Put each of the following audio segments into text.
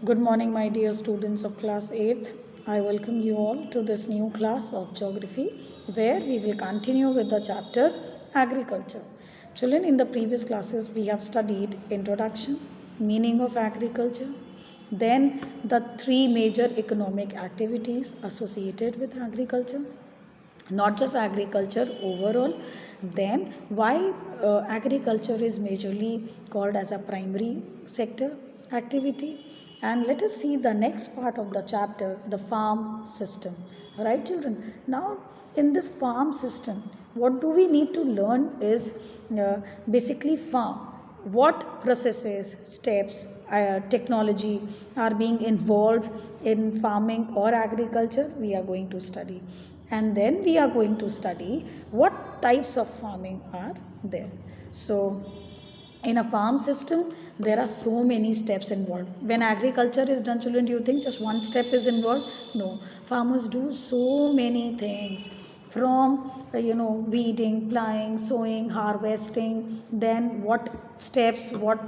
Good morning, my dear students of class 8th. I welcome you all to this new class of geography where we will continue with the chapter agriculture. Children, in the previous classes we have studied introduction, meaning of agriculture, then the three major economic activities associated with agriculture, not just agriculture overall, then why agriculture is majorly called as a primary sector activity, and let us see the next part of the chapter, the farm system. Right, children? Now, in this farm system, what do we need to learn is basically farm, what processes, steps, technology are being involved in farming or agriculture we are going to study, and then we are going to study what types of farming are there. So in a farm system there are so many steps involved. When agriculture is done, children, do you think just one step is involved? No, farmers do so many things, from weeding, plowing, sowing, harvesting, then what steps, what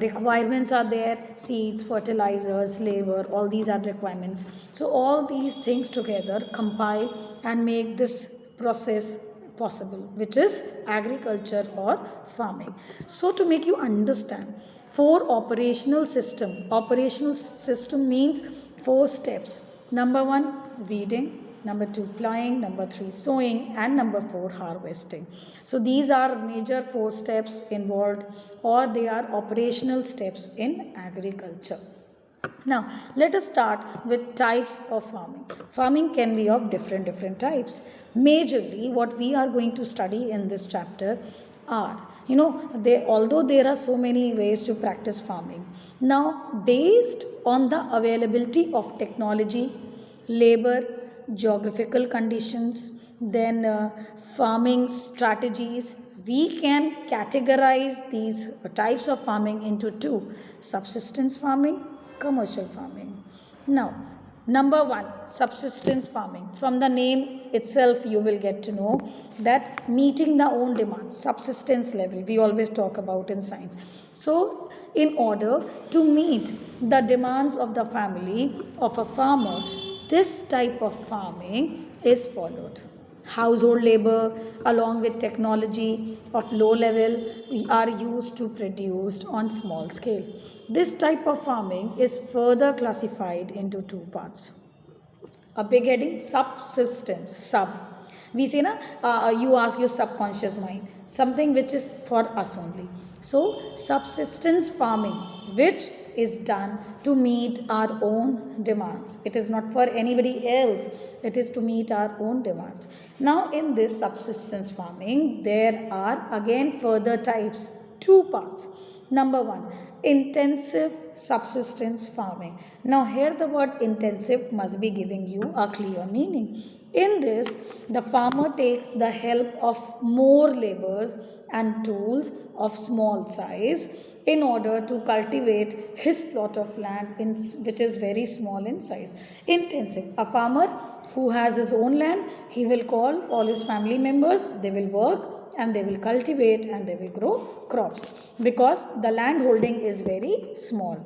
requirements are there, seeds, fertilizers, labor, all these are requirements. So all these things together compile and make this process possible, which is agriculture or farming. So to make you understand, operational system means four steps. Number one, weeding. Number two, plowing. Number three, sowing. And number four, harvesting. So these are major four steps involved, or they are operational steps in agriculture. Now, let us start with types of farming. Farming can be of different types. Majorly, what we are going to study in this chapter are, although there are so many ways to practice farming. Now, based on the availability of technology, labor, geographical conditions, then farming strategies, we can categorize these types of farming into two: subsistence farming, commercial farming. Now, number one, subsistence farming. From the name itself, you will get to know that meeting the own demands, subsistence level, we always talk about in science. So, in order to meet the demands of the family of a farmer, this type of farming is followed. Household labor along with technology of low level are used to produce on small scale. This type of farming is further classified into two parts. A big heading, subsistence, sub. We say na, you ask your subconscious mind, something which is for us only. So subsistence farming, which is done to meet our own demands. It is not for anybody else, it is to meet our own demands. Now in this subsistence farming, there are again further types, two parts. Number one, intensive subsistence farming. Now here the word intensive must be giving you a clear meaning. In this, the farmer takes the help of more laborers and tools of small size in order to cultivate his plot of land which is very small in size. Intensive. A farmer who has his own land, he will call all his family members, they will work and they will cultivate and they will grow crops because the land holding is very small.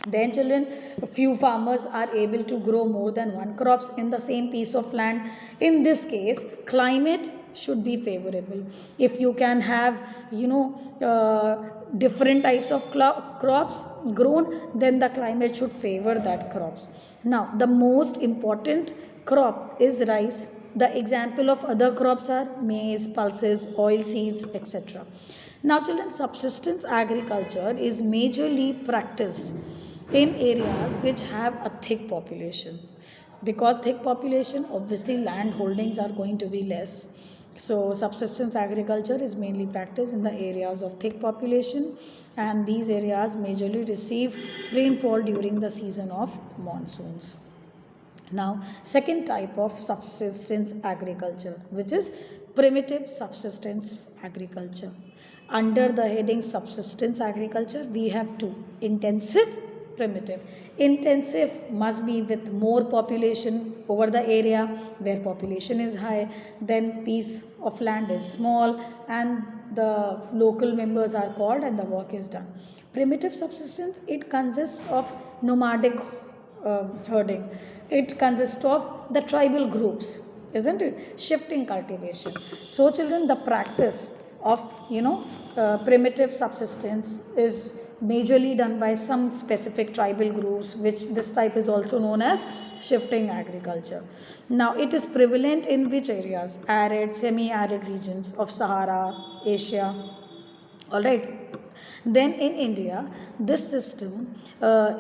Then children, a few farmers are able to grow more than one crops in the same piece of land. In this case, climate should be favorable. If you can have, different types of crops grown, then the climate should favor that crops. Now, the most important crop is rice. The example of other crops are maize, pulses, oil seeds, etc. Now, children, subsistence agriculture is majorly practiced in areas which have a thick population. Because thick population, obviously land holdings are going to be less. So subsistence agriculture is mainly practiced in the areas of thick population, and these areas majorly receive rainfall during the season of monsoons. Now, second type of subsistence agriculture, which is primitive subsistence agriculture. Under the heading subsistence agriculture, we have two: intensive, primitive. Intensive must be with more population over the area where population is high, then piece of land is small, and the local members are called and the work is done. Primitive subsistence, it consists of nomadic herding. It consists of the tribal groups, isn't it? Shifting cultivation. So children, the practice of primitive subsistence is majorly done by some specific tribal groups, which this type is also known as shifting agriculture. Now it is prevalent in which areas? Arid, semi-arid regions of Sahara, Asia. All right. Then in India, this system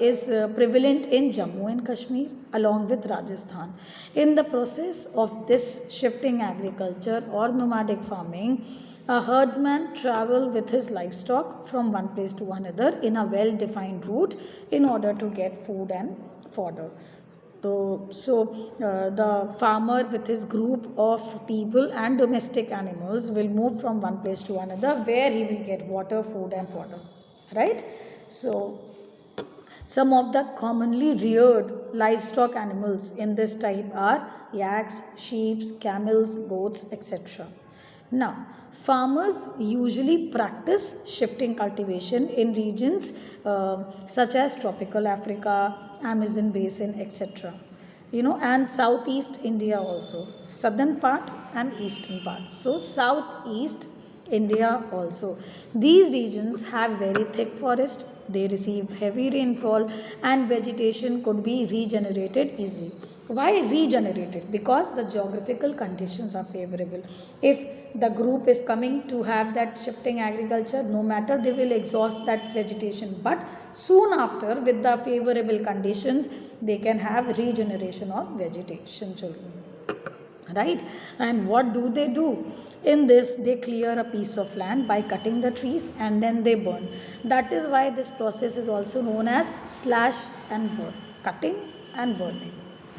is prevalent in Jammu and Kashmir along with Rajasthan. In the process of this shifting agriculture or nomadic farming, a herdsman travel with his livestock from one place to another in a well defined route in order to get food and fodder. The farmer with his group of people and domestic animals will move from one place to another where he will get water, food and fodder. Right? So, some of the commonly reared livestock animals in this type are yaks, sheep, camels, goats, etc. Now, farmers usually practice shifting cultivation in regions such as tropical Africa, Amazon basin, etc. And southeast India also, southern part and eastern part. So, southeast India also. These regions have very thick forest, they receive heavy rainfall and vegetation could be regenerated easily. Why regenerated? Because the geographical conditions are favorable. If the group is coming to have that shifting agriculture, no matter they will exhaust that vegetation, but soon after with the favorable conditions they can have regeneration of vegetation, children. Right? And what do? In this, they clear a piece of land by cutting the trees and then they burn. That is why this process is also known as slash and burn, cutting and burning.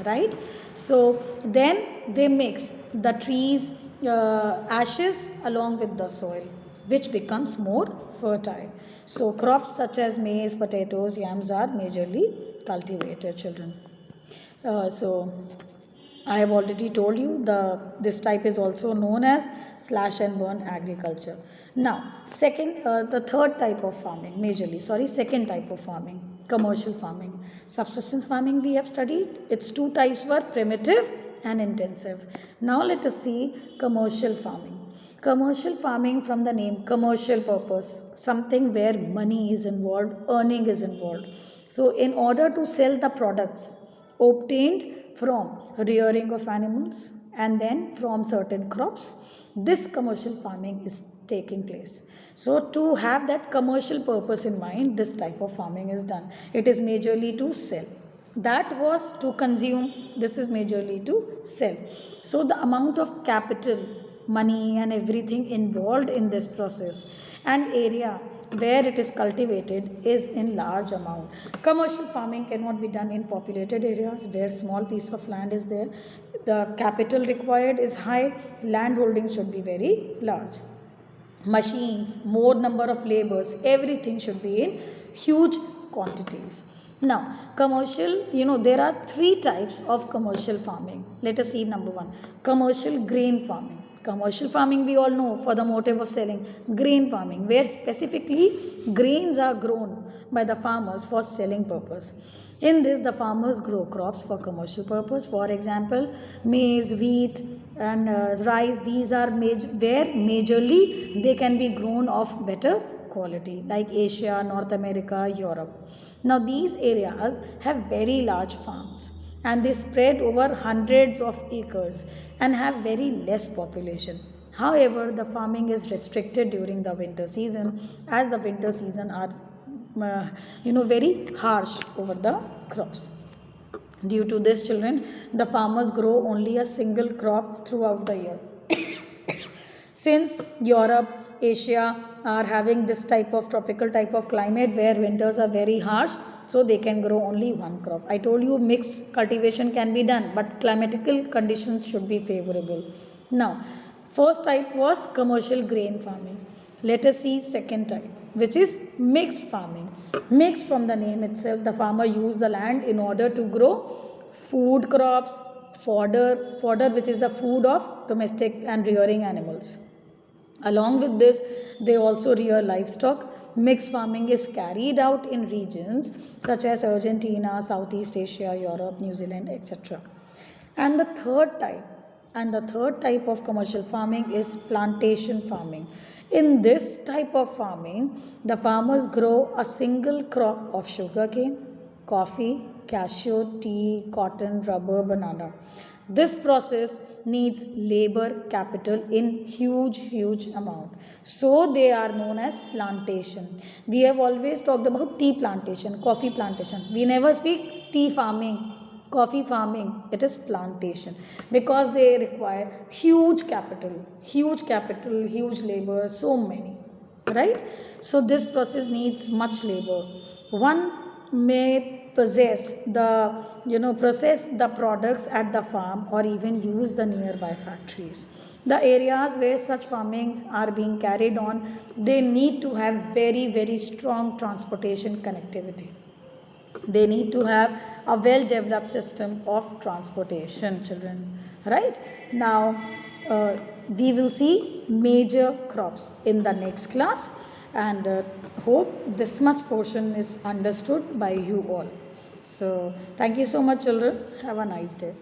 Right? So then they mix the trees ashes along with the soil, which becomes more fertile. So crops such as maize, potatoes, yams are majorly cultivated, children. So I have already told you this type is also known as slash and burn agriculture. Now, the third type of farming, second type of farming, commercial farming. Subsistence farming we have studied. Its two types were primitive and intensive. Now let us see commercial farming. Commercial farming, from the name, commercial purpose, something where money is involved, earning is involved. So in order to sell the products obtained from rearing of animals and then from certain crops, this commercial farming is taking place. So to have that commercial purpose in mind, this type of farming is done. It is majorly to sell. That was to consume, this is majorly to sell. So the amount of capital, money and everything involved in this process and area where it is cultivated is in large amount. Commercial farming cannot be done in populated areas where small piece of land is there. The capital required is high, land holdings should be very large. Machines, more number of laborers, everything should be in huge quantities. Now, commercial, there are three types of commercial farming. Let us see number one, commercial grain farming. Commercial farming we all know for the motive of selling. Grain farming, where specifically grains are grown by the farmers for selling purpose. In this, the farmers grow crops for commercial purpose. For example, maize, wheat and rice. These are where majorly they can be grown of better quality, like Asia, North America, Europe. Now these areas have very large farms and they spread over hundreds of acres and have very less population. However, the farming is restricted during the winter season, as the winter season are very harsh over the crops. Due to this, children, the farmers grow only a single crop throughout the year. Since Europe, Asia are having this type of tropical type of climate where winters are very harsh, so they can grow only one crop. I told you mixed cultivation can be done, but climatical conditions should be favorable. Now, first type was commercial grain farming. Let us see second type, which is mixed farming. Mixed, from the name itself, the farmer use the land in order to grow food crops, fodder which is the food of domestic and rearing animals. Along with this, they also rear livestock. Mixed farming is carried out in regions such as Argentina, Southeast Asia, Europe, New Zealand, etc. And the third type of commercial farming is plantation farming. In this type of farming, the farmers grow a single crop of sugarcane, coffee, cashew, tea, cotton, rubber, banana. This process needs labor capital in huge amount. So they are known as plantation. We have always talked about tea plantation, coffee plantation. We never speak tea farming, coffee farming. It is plantation because they require huge capital, huge labor, so many, right? So this process needs much labor. One may process the products at the farm or even use the nearby factories. The areas where such farmings are being carried on, they need to have very strong transportation connectivity. They need to have a well developed system of transportation, children, right? Now we will see major crops in the next class, and hope this much portion is understood by you all. So thank you so much, children. Have a nice day.